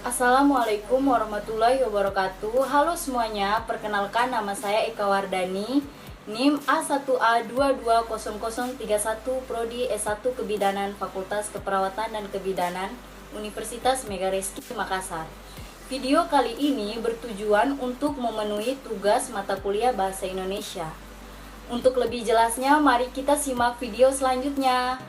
Assalamualaikum warahmatullahi wabarakatuh. Halo semuanya, perkenalkan nama saya Eka Wardani, NIM A1A220031 Prodi S1 Kebidanan Fakultas Keperawatan dan Kebidanan Universitas Megareski Makassar. Video kali ini bertujuan untuk memenuhi tugas mata kuliah Bahasa Indonesia. Untuk lebih jelasnya, mari kita simak video selanjutnya.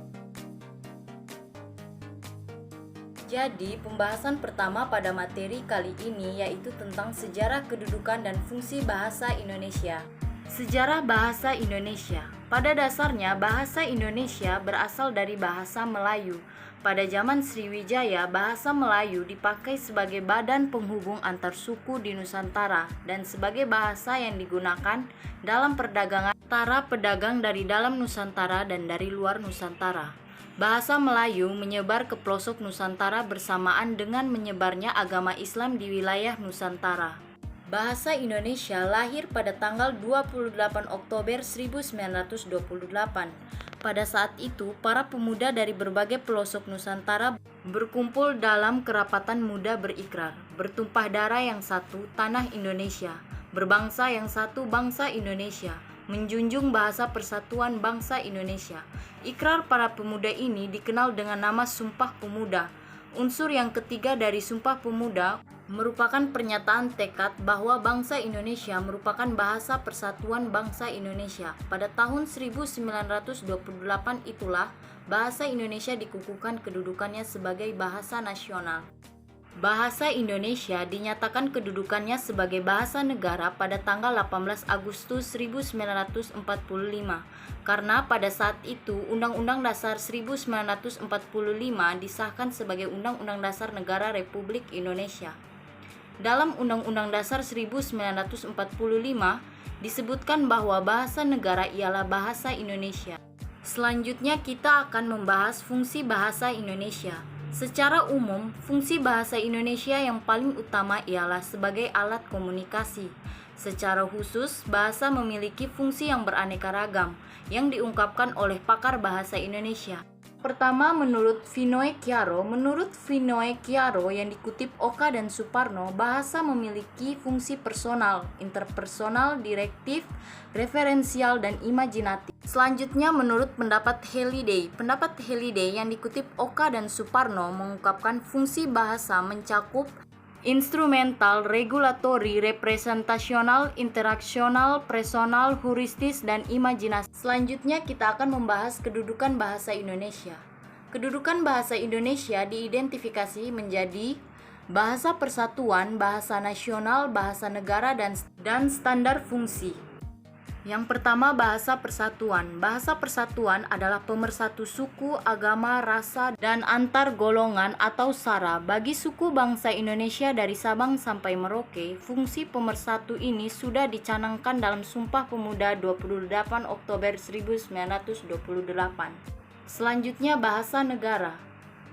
Jadi, pembahasan pertama pada materi kali ini yaitu tentang sejarah kedudukan dan fungsi bahasa Indonesia. Sejarah bahasa Indonesia. Pada dasarnya, bahasa Indonesia berasal dari bahasa Melayu. Pada zaman Sriwijaya, bahasa Melayu dipakai sebagai badan penghubung antar suku di Nusantara dan sebagai bahasa yang digunakan dalam perdagangan antara pedagang dari dalam Nusantara dan dari luar Nusantara. Bahasa Melayu menyebar ke pelosok Nusantara bersamaan dengan menyebarnya agama Islam di wilayah Nusantara. Bahasa Indonesia lahir pada tanggal 28 Oktober 1928. Pada saat itu, para pemuda dari berbagai pelosok Nusantara berkumpul dalam kerapatan muda berikrar, bertumpah darah yang satu, tanah Indonesia, berbangsa yang satu, bangsa Indonesia, menjunjung bahasa persatuan bangsa Indonesia. Ikrar para pemuda ini dikenal dengan nama Sumpah Pemuda. Unsur yang ketiga dari Sumpah Pemuda merupakan pernyataan tekad bahwa bangsa Indonesia merupakan bahasa persatuan bangsa Indonesia. Pada tahun 1928 itulah bahasa Indonesia dikukuhkan kedudukannya sebagai bahasa nasional. Bahasa Indonesia dinyatakan kedudukannya sebagai bahasa negara pada tanggal 18 Agustus 1945 karena pada saat itu Undang-Undang Dasar 1945 disahkan sebagai Undang-Undang Dasar Negara Republik Indonesia. Dalam Undang-Undang Dasar 1945 disebutkan bahwa bahasa negara ialah bahasa Indonesia. Selanjutnya kita akan membahas fungsi bahasa Indonesia. Secara umum, fungsi bahasa Indonesia yang paling utama ialah sebagai alat komunikasi. Secara khusus, bahasa memiliki fungsi yang beraneka ragam yang diungkapkan oleh pakar bahasa Indonesia. Pertama, menurut Vinoy Chiaro yang dikutip Oka dan Suparno, bahasa memiliki fungsi personal, interpersonal, direktif, referensial, dan imajinatif. Selanjutnya, menurut pendapat Halliday yang dikutip Oka dan Suparno mengungkapkan fungsi bahasa mencakup instrumental, regulatori, representasional, interaksional, personal, heuristis, dan imajinasi. Selanjutnya kita akan membahas kedudukan bahasa Indonesia. Kedudukan bahasa Indonesia diidentifikasi menjadi bahasa persatuan, bahasa nasional, bahasa negara, dan standar fungsi. Yang pertama, bahasa persatuan. Bahasa persatuan adalah pemersatu suku, agama, rasa, dan antar golongan atau sara. Bagi suku bangsa Indonesia dari Sabang sampai Merauke, fungsi pemersatu ini sudah dicanangkan dalam Sumpah Pemuda 28 Oktober 1928. Selanjutnya, bahasa negara,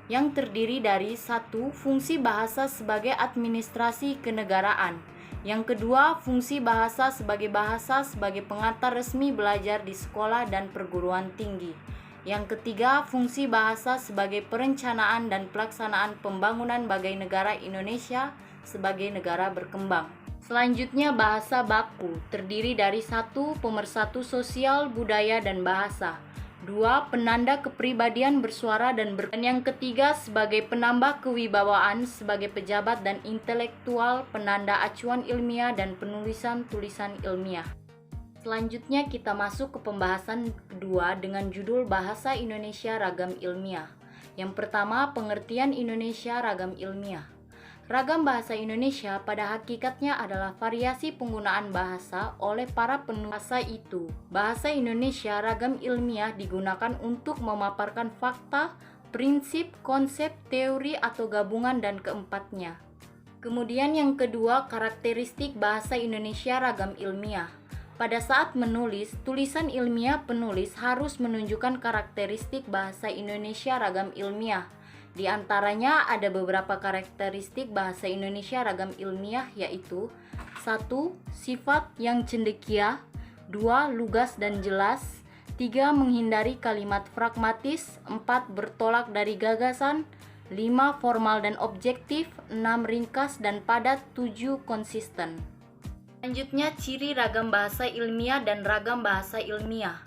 yang terdiri dari satu, fungsi bahasa sebagai administrasi kenegaraan. Yang kedua, fungsi bahasa sebagai pengantar resmi belajar di sekolah dan perguruan tinggi. Yang ketiga, fungsi bahasa sebagai perencanaan dan pelaksanaan pembangunan bagai negara Indonesia sebagai negara berkembang. Selanjutnya, bahasa baku, terdiri dari satu, pemersatu sosial, budaya, dan bahasa. Dua, penanda kepribadian bersuara dan yang ketiga sebagai penambah kewibawaan sebagai pejabat dan intelektual, penanda acuan ilmiah dan penulisan tulisan ilmiah. Selanjutnya kita masuk ke pembahasan kedua dengan judul Bahasa Indonesia Ragam Ilmiah. Yang pertama, pengertian Indonesia ragam ilmiah. Ragam bahasa Indonesia pada hakikatnya adalah variasi penggunaan bahasa oleh para penulis bahasa itu. Bahasa Indonesia ragam ilmiah digunakan untuk memaparkan fakta, prinsip, konsep, teori, atau gabungan dan keempatnya. Kemudian yang kedua, karakteristik bahasa Indonesia ragam ilmiah. Pada saat menulis, tulisan ilmiah penulis harus menunjukkan karakteristik bahasa Indonesia ragam ilmiah. Di antaranya ada beberapa karakteristik bahasa Indonesia ragam ilmiah yaitu 1. Sifat yang cendekia, 2. Lugas dan jelas, 3. Menghindari kalimat pragmatis, 4. Bertolak dari gagasan, 5 formal dan objektif, 6 ringkas dan padat, 7 konsisten. Selanjutnya, ciri ragam bahasa ilmiah dan ragam bahasa ilmiah.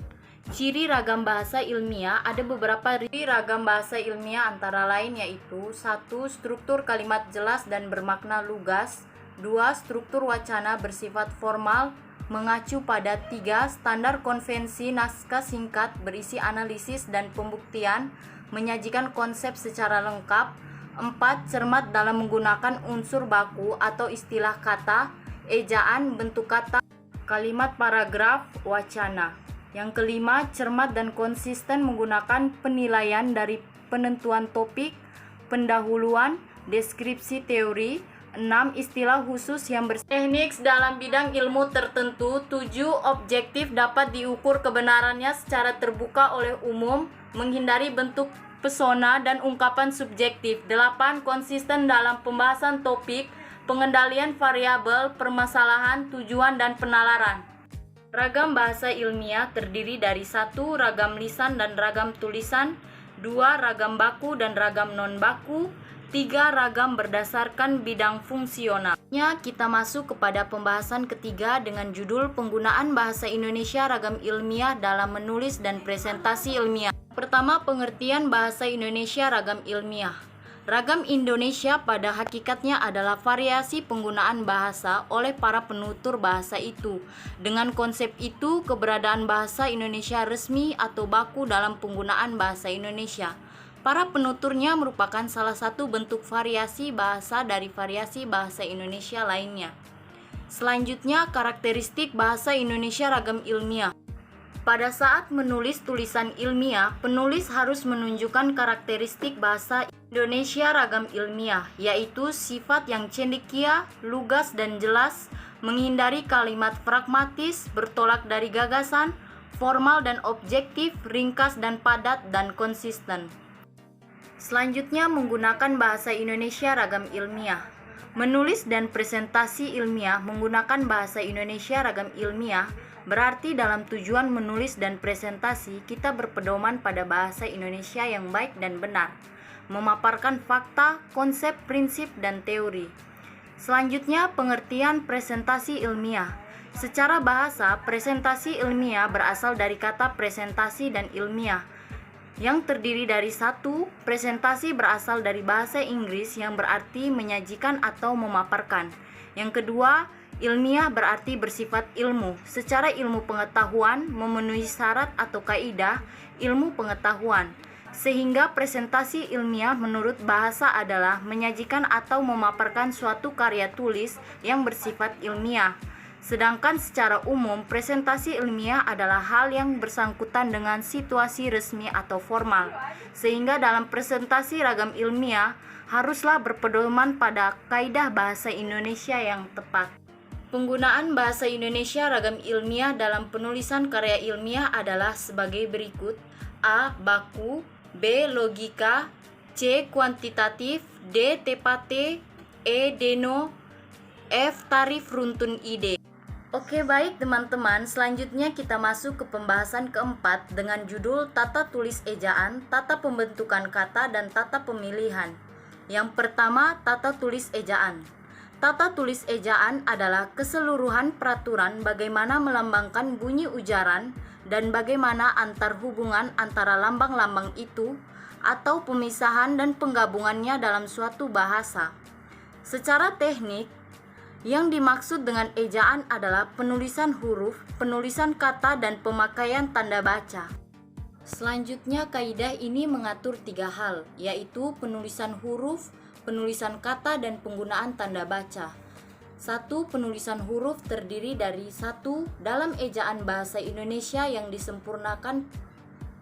Ciri ragam bahasa ilmiah, ada beberapa ciri ragam bahasa ilmiah antara lain yaitu 1. Struktur kalimat jelas dan bermakna lugas. 2. Struktur wacana bersifat formal mengacu pada 3. Standar konvensi naskah singkat berisi analisis dan pembuktian, menyajikan konsep secara lengkap. 4. Cermat dalam menggunakan unsur baku atau istilah kata, ejaan, bentuk kata, kalimat, paragraf, wacana. Yang kelima, cermat dan konsisten menggunakan penilaian dari penentuan topik, pendahuluan, deskripsi teori. 6. Istilah khusus yang teknik dalam bidang ilmu tertentu. 7. Objektif dapat diukur kebenarannya secara terbuka oleh umum, menghindari bentuk pesona dan ungkapan subjektif. 8. Konsisten dalam pembahasan topik, pengendalian variabel, permasalahan, tujuan, dan penalaran. Ragam bahasa ilmiah terdiri dari 1. Ragam lisan dan ragam tulisan. 2. Ragam baku dan ragam non-baku. 3. Ragam berdasarkan bidang fungsional. Kita masuk kepada pembahasan ketiga dengan judul penggunaan bahasa Indonesia ragam ilmiah dalam menulis dan presentasi ilmiah. Pertama, pengertian bahasa Indonesia ragam ilmiah. Ragam Indonesia pada hakikatnya adalah variasi penggunaan bahasa oleh para penutur bahasa itu. Dengan konsep itu, keberadaan bahasa Indonesia resmi atau baku dalam penggunaan bahasa Indonesia. Para penuturnya merupakan salah satu bentuk variasi bahasa dari variasi bahasa Indonesia lainnya. Selanjutnya, karakteristik bahasa Indonesia ragam ilmiah. Pada saat menulis tulisan ilmiah, penulis harus menunjukkan karakteristik bahasa Indonesia ragam ilmiah, yaitu sifat yang cendekia, lugas dan jelas, menghindari kalimat pragmatis, bertolak dari gagasan, formal dan objektif, ringkas dan padat, dan konsisten. Selanjutnya, menggunakan bahasa Indonesia ragam ilmiah. Menulis dan presentasi ilmiah menggunakan bahasa Indonesia ragam ilmiah berarti dalam tujuan menulis dan presentasi kita berpedoman pada bahasa Indonesia yang baik dan benar, memaparkan fakta, konsep, prinsip, dan teori. Selanjutnya, pengertian presentasi ilmiah. Secara bahasa, presentasi ilmiah berasal dari kata presentasi dan ilmiah, yang terdiri dari 1. Presentasi berasal dari bahasa Inggris yang berarti menyajikan atau memaparkan. Yang kedua, ilmiah berarti bersifat ilmu. Secara ilmu pengetahuan memenuhi syarat atau kaidah ilmu pengetahuan. Sehingga presentasi ilmiah menurut bahasa adalah menyajikan atau memaparkan suatu karya tulis yang bersifat ilmiah. Sedangkan secara umum, presentasi ilmiah adalah hal yang bersangkutan dengan situasi resmi atau formal. Sehingga dalam presentasi ragam ilmiah, haruslah berpedoman pada kaidah bahasa Indonesia yang tepat. Penggunaan bahasa Indonesia ragam ilmiah dalam penulisan karya ilmiah adalah sebagai berikut. A. Baku. B. Logika. C. Kuantitatif. D. Tepate. E. Deno. F. Tarif runtun ide. Oke, baik teman-teman, selanjutnya kita masuk ke pembahasan keempat dengan judul tata tulis ejaan, tata pembentukan kata, dan tata pemilihan. Yang pertama, tata tulis ejaan. Tata tulis ejaan adalah keseluruhan peraturan bagaimana melambangkan bunyi ujaran dan bagaimana antar hubungan antara lambang-lambang itu atau pemisahan dan penggabungannya dalam suatu bahasa. Secara teknik, yang dimaksud dengan ejaan adalah penulisan huruf, penulisan kata, dan pemakaian tanda baca. Selanjutnya, kaidah ini mengatur 3 hal, yaitu penulisan huruf, penulisan kata, dan penggunaan tanda baca. 1. Penulisan huruf terdiri dari 1. Dalam ejaan bahasa Indonesia yang disempurnakan,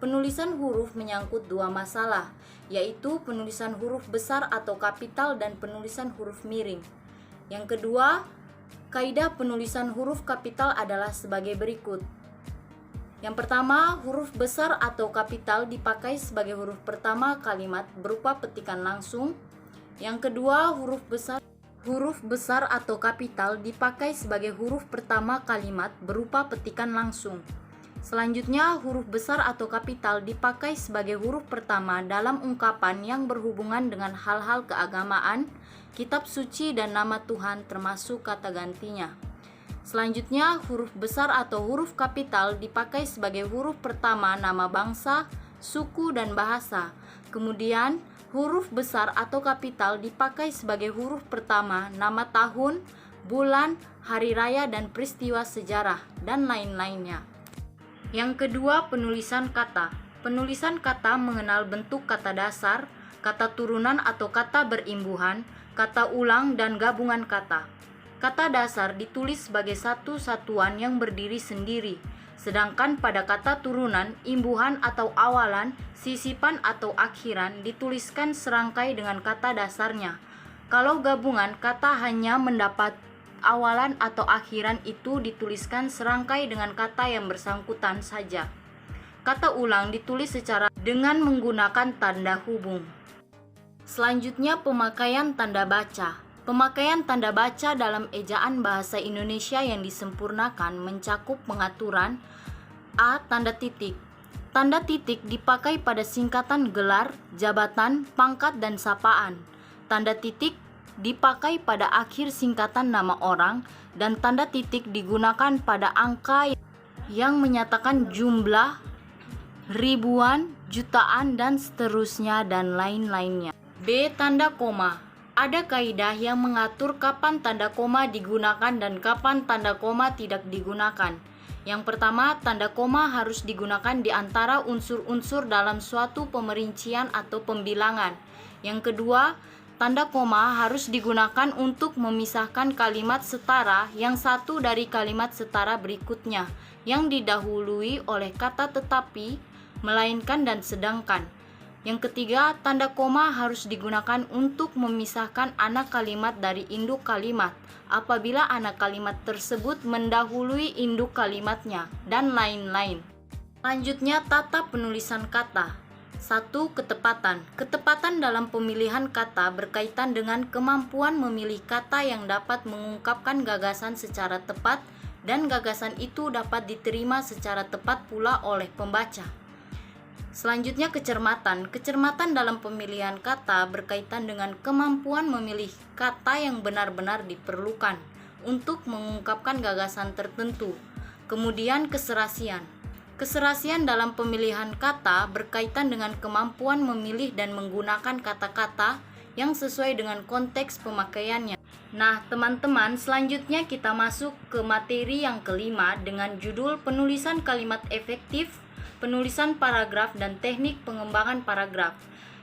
penulisan huruf menyangkut 2 masalah, yaitu penulisan huruf besar atau kapital dan penulisan huruf miring. Yang kedua, kaidah penulisan huruf kapital adalah sebagai berikut. Yang pertama, huruf besar atau kapital dipakai sebagai huruf pertama kalimat berupa petikan langsung. Yang kedua, huruf besar atau kapital dipakai sebagai huruf pertama kalimat berupa petikan langsung. Selanjutnya, huruf besar atau kapital dipakai sebagai huruf pertama dalam ungkapan yang berhubungan dengan hal-hal keagamaan, kitab suci, dan nama Tuhan termasuk kata gantinya. Selanjutnya, huruf besar atau huruf kapital dipakai sebagai huruf pertama nama bangsa, suku, dan bahasa. Kemudian, huruf besar atau kapital dipakai sebagai huruf pertama nama tahun, bulan, hari raya, dan peristiwa sejarah, dan lain-lainnya. Yang kedua, penulisan kata. Penulisan kata mengenal bentuk kata dasar, kata turunan atau kata berimbuhan, kata ulang, dan gabungan kata. Kata dasar ditulis sebagai satu satuan yang berdiri sendiri, sedangkan pada kata turunan, imbuhan atau awalan, sisipan atau akhiran dituliskan serangkai dengan kata dasarnya. Kalau gabungan, kata hanya mendapat awalan atau akhiran itu dituliskan serangkai dengan kata yang bersangkutan saja. Kata ulang ditulis secara dengan menggunakan tanda hubung. Selanjutnya, pemakaian tanda baca. Pemakaian tanda baca dalam ejaan bahasa Indonesia yang disempurnakan mencakup pengaturan A. Tanda titik. Tanda titik dipakai pada singkatan gelar, jabatan, pangkat, dan sapaan. Tanda titik dipakai pada akhir singkatan nama orang, dan tanda titik digunakan pada angka yang menyatakan jumlah, ribuan, jutaan, dan seterusnya, dan lain-lainnya. B. Tanda koma. Ada kaidah yang mengatur kapan tanda koma digunakan dan kapan tanda koma tidak digunakan. Yang pertama, tanda koma harus digunakan di antara unsur-unsur dalam suatu pemerincian atau pembilangan. Yang kedua, tanda koma harus digunakan untuk memisahkan kalimat setara yang satu dari kalimat setara berikutnya, yang didahului oleh kata tetapi, melainkan, dan sedangkan. Yang ketiga, tanda koma harus digunakan untuk memisahkan anak kalimat dari induk kalimat, apabila anak kalimat tersebut mendahului induk kalimatnya, dan lain-lain. Selanjutnya, tata penulisan kata. 1. Ketepatan. Ketepatan dalam pemilihan kata berkaitan dengan kemampuan memilih kata yang dapat mengungkapkan gagasan secara tepat dan gagasan itu dapat diterima secara tepat pula oleh pembaca. Selanjutnya, kecermatan. Kecermatan dalam pemilihan kata berkaitan dengan kemampuan memilih kata yang benar-benar diperlukan untuk mengungkapkan gagasan tertentu. Kemudian, keserasian. Keserasian dalam pemilihan kata berkaitan dengan kemampuan memilih dan menggunakan kata-kata yang sesuai dengan konteks pemakaiannya. Nah, teman-teman, selanjutnya kita masuk ke materi yang kelima dengan judul penulisan kalimat efektif, penulisan paragraf, dan teknik pengembangan paragraf.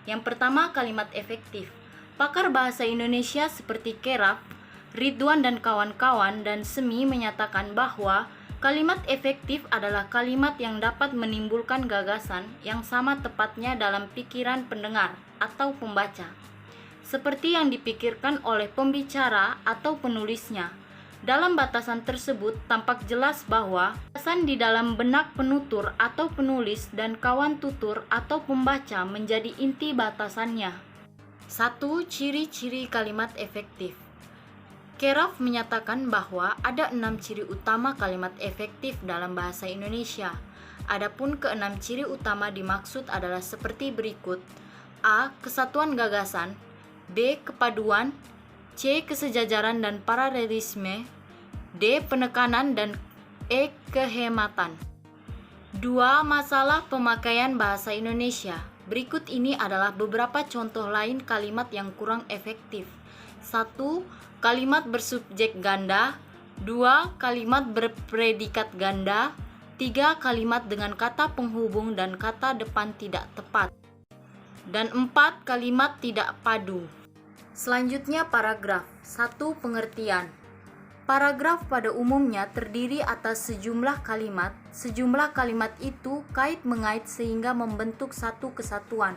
Yang pertama, kalimat efektif. Pakar bahasa Indonesia seperti Keraf, Ridwan dan kawan-kawan, dan Semi menyatakan bahwa kalimat efektif adalah kalimat yang dapat menimbulkan gagasan yang sama tepatnya dalam pikiran pendengar atau pembaca, seperti yang dipikirkan oleh pembicara atau penulisnya. Dalam batasan tersebut tampak jelas bahwa gagasan di dalam benak penutur atau penulis dan kawan tutur atau pembaca menjadi inti batasannya. 1. Ciri-ciri kalimat efektif. Keraf menyatakan bahwa ada 6 ciri utama kalimat efektif dalam bahasa Indonesia. Adapun ke-6 ciri utama dimaksud adalah seperti berikut: A. Kesatuan gagasan, B. Kepaduan, C. Kesejajaran dan paralelisme, D. Penekanan, dan E. Kehematan. 2. Masalah pemakaian bahasa Indonesia. Berikut ini adalah beberapa contoh lain kalimat yang kurang efektif. 1. Kalimat bersubjek ganda. 2. Kalimat berpredikat ganda. 3. Kalimat dengan kata penghubung dan kata depan tidak tepat. Dan 4. Kalimat tidak padu. Selanjutnya, paragraf. 1. Pengertian. Paragraf pada umumnya terdiri atas sejumlah kalimat. Sejumlah kalimat itu kait-mengait sehingga membentuk satu kesatuan.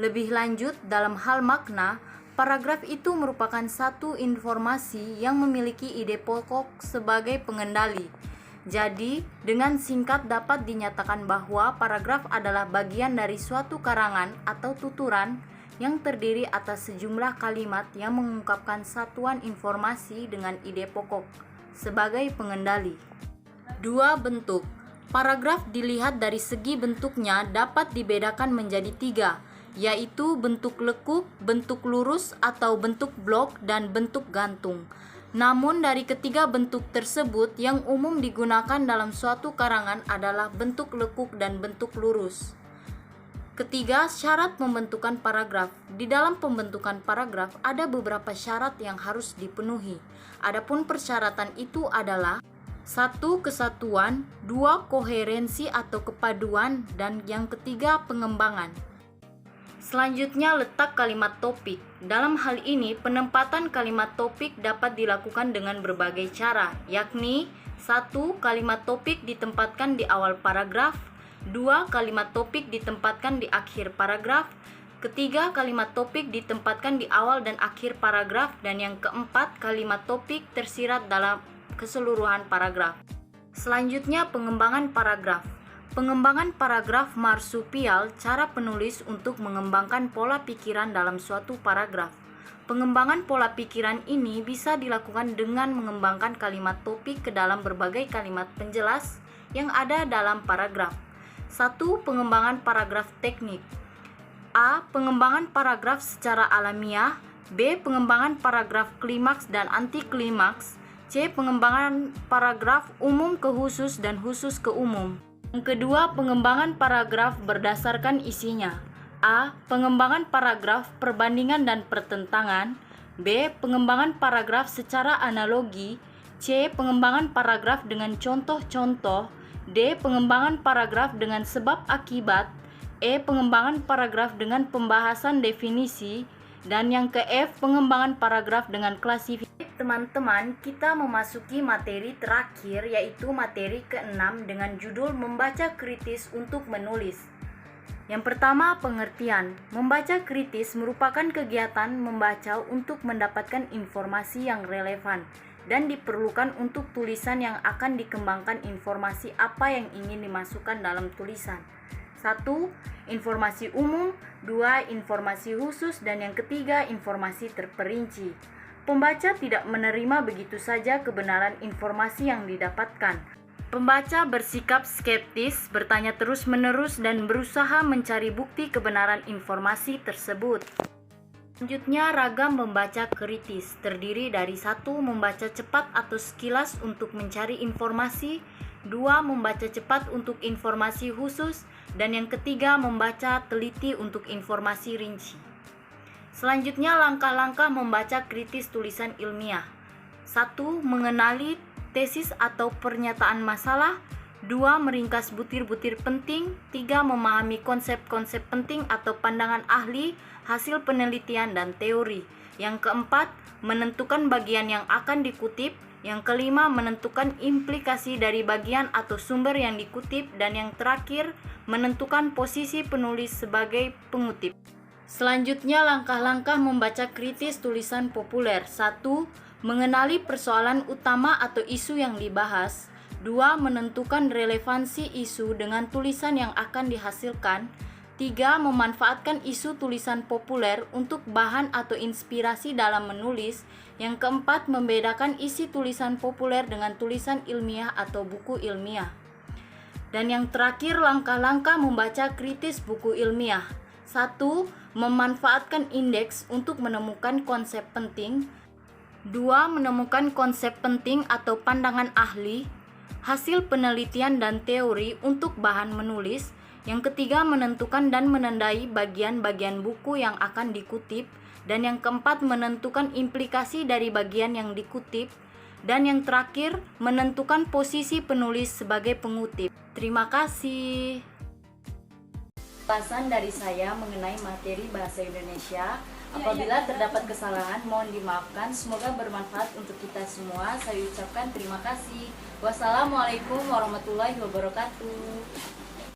Lebih lanjut, dalam hal makna, paragraf itu merupakan satu informasi yang memiliki ide pokok sebagai pengendali. Jadi, dengan singkat dapat dinyatakan bahwa paragraf adalah bagian dari suatu karangan atau tuturan yang terdiri atas sejumlah kalimat yang mengungkapkan satuan informasi dengan ide pokok sebagai pengendali. 2. Bentuk. Paragraf dilihat dari segi bentuknya dapat dibedakan menjadi 3, yaitu bentuk lekuk, bentuk lurus atau bentuk blok, dan bentuk gantung. Namun dari ketiga bentuk tersebut yang umum digunakan dalam suatu karangan adalah bentuk lekuk dan bentuk lurus. Ketiga, syarat pembentukan paragraf. Di dalam pembentukan paragraf ada beberapa syarat yang harus dipenuhi. Adapun persyaratan itu adalah 1. Kesatuan, 2. Koherensi atau kepaduan, dan yang ketiga pengembangan. Selanjutnya letak kalimat topik. Dalam hal ini penempatan kalimat topik dapat dilakukan dengan berbagai cara, yakni 1. Kalimat topik ditempatkan di awal paragraf, 2. Kalimat topik ditempatkan di akhir paragraf, ketiga kalimat topik ditempatkan di awal dan akhir paragraf, dan yang keempat kalimat topik tersirat dalam keseluruhan paragraf. Selanjutnya pengembangan paragraf. Pengembangan paragraf marsupial cara penulis untuk mengembangkan pola pikiran dalam suatu paragraf. Pengembangan pola pikiran ini bisa dilakukan dengan mengembangkan kalimat topik ke dalam berbagai kalimat penjelas yang ada dalam paragraf. 1. Pengembangan paragraf teknik. A. Pengembangan paragraf secara alamiah. B. Pengembangan paragraf klimaks dan anti klimaks. C. Pengembangan paragraf umum ke khusus dan khusus ke umum. Yang kedua, pengembangan paragraf berdasarkan isinya. A. Pengembangan paragraf perbandingan dan pertentangan. B. Pengembangan paragraf secara analogi. C. Pengembangan paragraf dengan contoh-contoh. D. Pengembangan paragraf dengan sebab akibat. E. Pengembangan paragraf dengan pembahasan definisi. Dan yang ke F, pengembangan paragraf dengan klasifikasi. Teman-teman, kita memasuki materi terakhir, yaitu materi ke-6 dengan judul Membaca Kritis untuk Menulis. Yang pertama, pengertian. Membaca kritis merupakan kegiatan membaca untuk mendapatkan informasi yang relevan dan diperlukan untuk tulisan yang akan dikembangkan informasi apa yang ingin dimasukkan dalam tulisan. 1. Informasi umum, 2. Informasi khusus, dan yang ketiga informasi terperinci. Pembaca tidak menerima begitu saja kebenaran informasi yang didapatkan. Pembaca bersikap skeptis, bertanya terus-menerus, dan berusaha mencari bukti kebenaran informasi tersebut. Selanjutnya, ragam membaca kritis terdiri dari 1. Membaca cepat atau sekilas untuk mencari informasi, 2. Membaca cepat untuk informasi khusus, dan yang ketiga membaca teliti untuk informasi rinci. Selanjutnya, langkah-langkah membaca kritis tulisan ilmiah. 1. Mengenali tesis atau pernyataan masalah. 2. Meringkas butir-butir penting. 3. Memahami konsep-konsep penting atau pandangan ahli, hasil penelitian dan teori. Yang keempat, menentukan bagian yang akan dikutip. Yang kelima, menentukan implikasi dari bagian atau sumber yang dikutip. Dan yang terakhir, menentukan posisi penulis sebagai pengutip. Selanjutnya, langkah-langkah membaca kritis tulisan populer. 1. Mengenali persoalan utama atau isu yang dibahas. 2. Menentukan relevansi isu dengan tulisan yang akan dihasilkan. 3. Memanfaatkan isu tulisan populer untuk bahan atau inspirasi dalam menulis. Yang keempat, membedakan isi tulisan populer dengan tulisan ilmiah atau buku ilmiah. Dan yang terakhir, langkah-langkah membaca kritis buku ilmiah. 1. Memanfaatkan indeks untuk menemukan konsep penting. 2. Menemukan konsep penting atau pandangan ahli, hasil penelitian dan teori untuk bahan menulis. Yang ketiga, menentukan dan menandai bagian-bagian buku yang akan dikutip. Dan yang keempat, menentukan implikasi dari bagian yang dikutip. Dan yang terakhir, menentukan posisi penulis sebagai pengutip. Terima kasih. Ulasan dari saya mengenai materi bahasa Indonesia. Apabila terdapat kesalahan, mohon dimaafkan. Semoga bermanfaat untuk kita semua. Saya ucapkan terima kasih. Wassalamualaikum warahmatullahi wabarakatuh.